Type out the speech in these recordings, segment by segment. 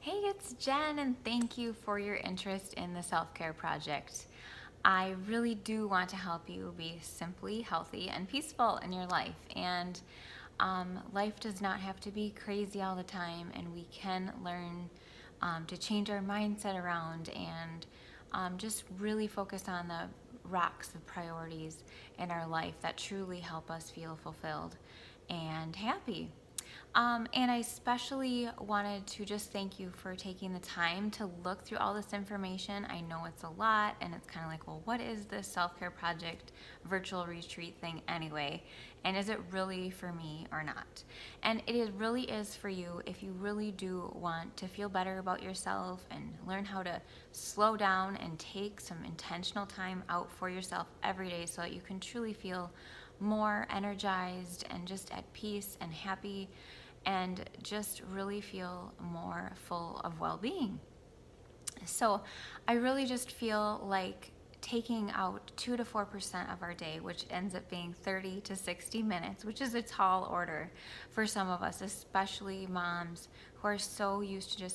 Hey, it's Jen, and thank you for your interest in the Self Care Project. I really do want to help you be simply healthy and peaceful in your life. And life does not have to be crazy all the time, and we can learn to change our mindset around and just really focus on the rocks of priorities in our life that truly help us feel fulfilled and happy. And I especially wanted to just thank you for taking the time to look through all this information. I know it's a lot, and it's kind of like, well, what is this Self Care Project virtual retreat thing anyway? And is it really for me or not? And really is for you if you really do want to feel better about yourself and learn how to slow down and take some intentional time out for yourself every day so that you can truly feel more energized and just at peace and happy and just really feel more full of well being. So, I really just feel like taking out 2 to 4% of our day, which ends up being 30 to 60 minutes, which is a tall order for some of us, especially moms who are so used to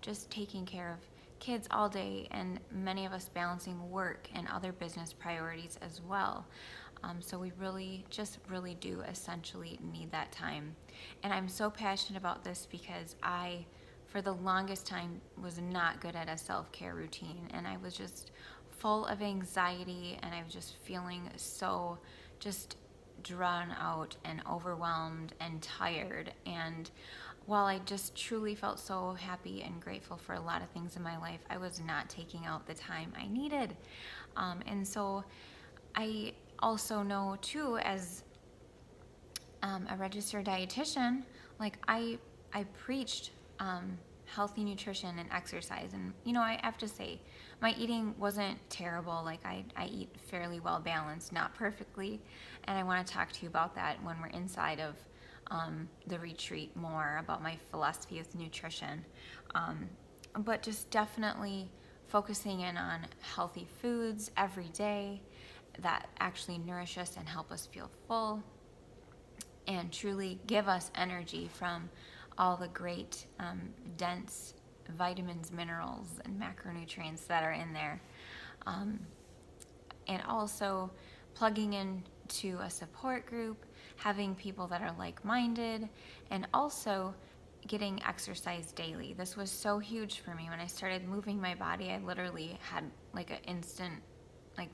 just taking care of kids all day, and many of us balancing work and other business priorities as well. So we really do essentially need that time. And I'm so passionate about this because for the longest time, was not good at a self-care routine. And I was just full of anxiety, and I was just feeling so just drawn out and overwhelmed and tired. And while I just truly felt so happy and grateful for a lot of things in my life, I was not taking out the time I needed. And so I also know too, as a registered dietitian, like I preached healthy nutrition and exercise, and I have to say, my eating wasn't terrible. Like I eat fairly well balanced, not perfectly, and I want to talk to you about that when we're inside of the retreat more about my philosophy with nutrition. But just definitely focusing in on healthy foods every day that actually nourish us and help us feel full and truly give us energy from all the great dense vitamins, minerals, and macronutrients that are in there. Um, and also plugging into a support group, having people that are like-minded, and also getting exercise daily. This was so huge for me. When I started moving my body, I literally had like an instant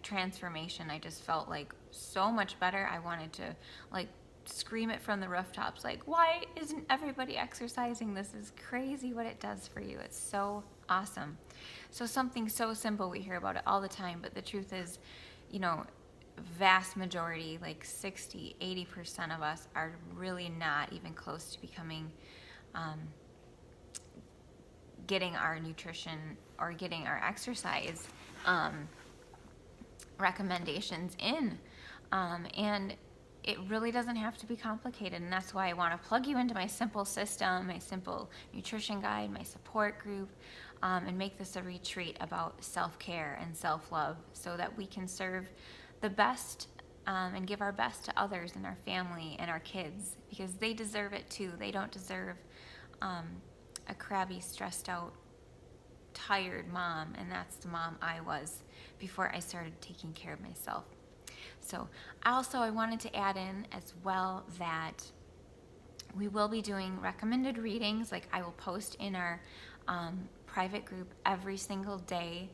transformation. I just felt like so much better. I wanted to like scream it from the rooftops, like, why isn't everybody exercising? This is crazy what it does for you. It's so awesome. So something so simple, we hear about it all the time, but the truth is, you know, vast majority, like 60-80% of us are really not even close to becoming getting our nutrition or getting our exercise recommendations in. And it really doesn't have to be complicated, and that's why I want to plug you into my simple system, my simple nutrition guide, my support group, and make this a retreat about self-care and self-love so that we can serve the best and give our best to others and our family and our kids, because they deserve it too. They don't deserve a crabby, stressed out, tired mom, and that's the mom I was before I started taking care of myself. So I wanted to add in as well that we will be doing recommended readings. Like, I will post in our private group every single day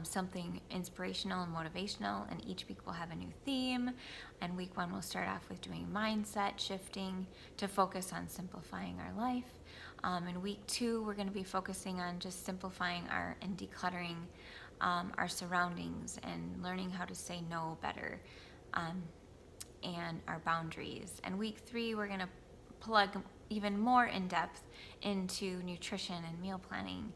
something inspirational and motivational, and each week we'll have a new theme. And week 1 we'll start off with doing mindset shifting to focus on simplifying our life. In week 2 we're going to be focusing on just simplifying and decluttering our surroundings and learning how to say no better, and our boundaries. And week 3 we're going to plug even more in depth into nutrition and meal planning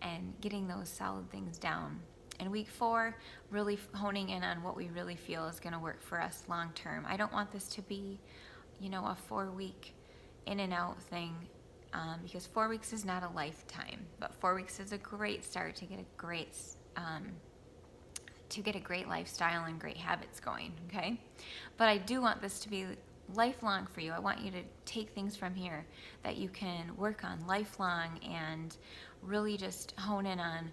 and getting those solid things down. And week 4, really honing in on what we really feel is going to work for us long term. I don't want this to be, a 4-week in and out thing, because 4 weeks is not a lifetime, but 4 weeks is a great start to get a great lifestyle and great habits going. Okay, but I do want this to be lifelong for you. I want you to take things from here that you can work on lifelong and really just hone in on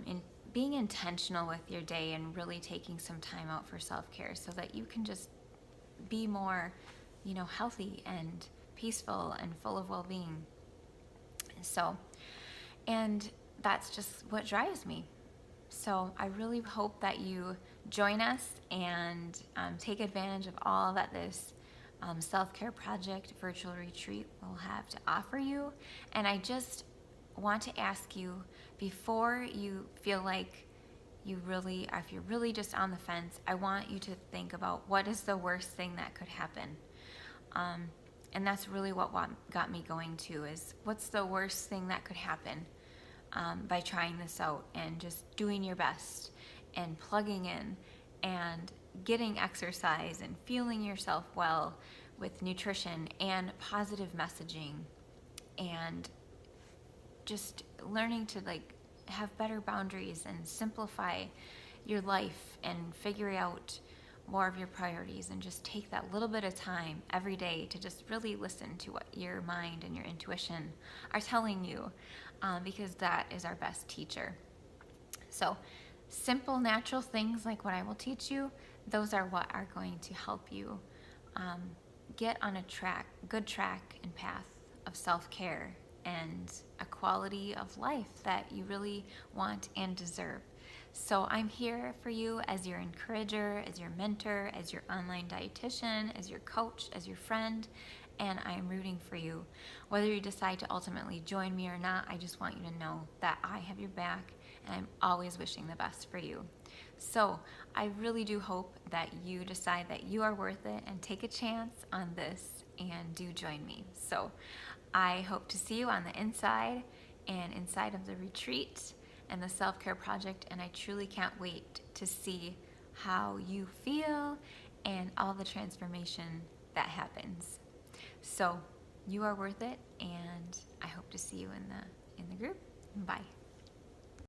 in being intentional with your day and really taking some time out for self-care so that you can just be more, healthy and peaceful and full of well-being. So, and that's just what drives me. So I really hope that you join us and take advantage of all that this self-care project virtual retreat will have to offer you. And I just want to ask you, before you feel like if you're really just on the fence, I want you to think about what is the worst thing that could happen. And that's really what got me going too, is what's the worst thing that could happen by trying this out and just doing your best and plugging in and getting exercise and feeling yourself well with nutrition and positive messaging and just learning to have better boundaries and simplify your life and figure out more of your priorities and just take that little bit of time every day to just really listen to what your mind and your intuition are telling you, because that is our best teacher. So simple, natural things like what I will teach you, those are what are going to help you get on a good track and path of self-care and a quality of life that you really want and deserve. So I'm here for you as your encourager, as your mentor, as your online dietitian, as your coach, as your friend, and I am rooting for you. Whether you decide to ultimately join me or not, I just want you to know that I have your back and I'm always wishing the best for you. So I really do hope that you decide that you are worth it and take a chance on this and do join me. So I hope to see you on the inside and inside of the retreat and the self-care project, and I truly can't wait to see how you feel and all the transformation that happens. So you are worth it, and I hope to see you in the group. Bye.